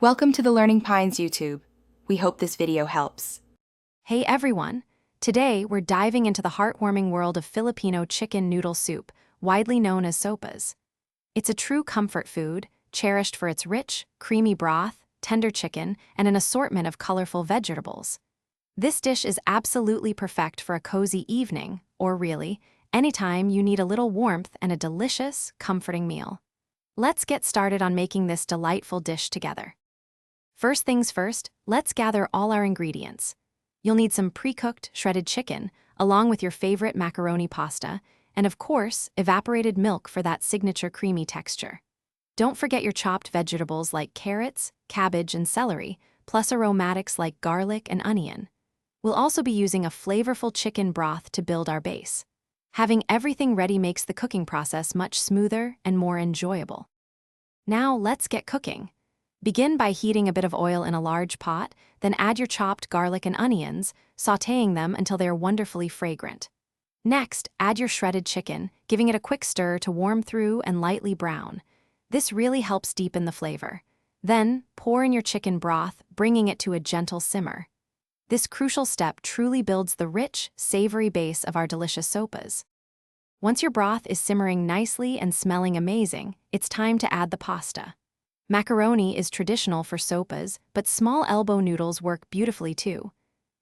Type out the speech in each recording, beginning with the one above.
Welcome to the Learning Pines YouTube. We hope this video helps. Hey everyone! Today we're diving into the heartwarming world of Filipino chicken noodle soup, widely known as sopas. It's a true comfort food, cherished for its rich, creamy broth, tender chicken, and an assortment of colorful vegetables. This dish is absolutely perfect for a cozy evening, or really, anytime you need a little warmth and a delicious, comforting meal. Let's get started on making this delightful dish together. First things first, let's gather all our ingredients. You'll need some pre-cooked, shredded chicken, along with your favorite macaroni pasta, and of course, evaporated milk for that signature creamy texture. Don't forget your chopped vegetables like carrots, cabbage, and celery, plus aromatics like garlic and onion. We'll also be using a flavorful chicken broth to build our base. Having everything ready makes the cooking process much smoother and more enjoyable. Now let's get cooking. Begin by heating a bit of oil in a large pot, then add your chopped garlic and onions, sautéing them until they are wonderfully fragrant. Next, add your shredded chicken, giving it a quick stir to warm through and lightly brown. This really helps deepen the flavor. Then, pour in your chicken broth, bringing it to a gentle simmer. This crucial step truly builds the rich, savory base of our delicious sopas. Once your broth is simmering nicely and smelling amazing, it's time to add the pasta. Macaroni is traditional for sopas, but small elbow noodles work beautifully too.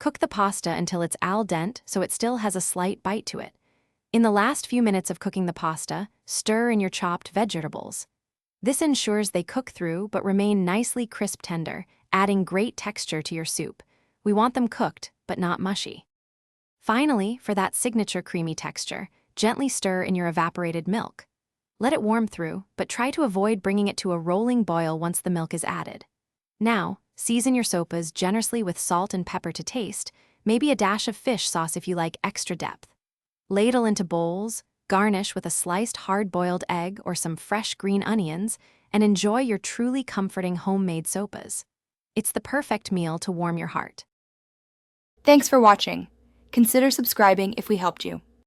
Cook the pasta until it's al dente so it still has a slight bite to it. In the last few minutes of cooking the pasta, stir in your chopped vegetables. This ensures they cook through but remain nicely crisp tender, adding great texture to your soup. We want them cooked, but not mushy. Finally, for that signature creamy texture, gently stir in your evaporated milk. Let it warm through, but try to avoid bringing it to a rolling boil once the milk is added. Now, season your sopas generously with salt and pepper to taste, maybe a dash of fish sauce if you like extra depth. Ladle into bowls, garnish with a sliced hard-boiled egg or some fresh green onions, and enjoy your truly comforting homemade sopas. It's the perfect meal to warm your heart. Thanks for watching. Consider subscribing if we helped you.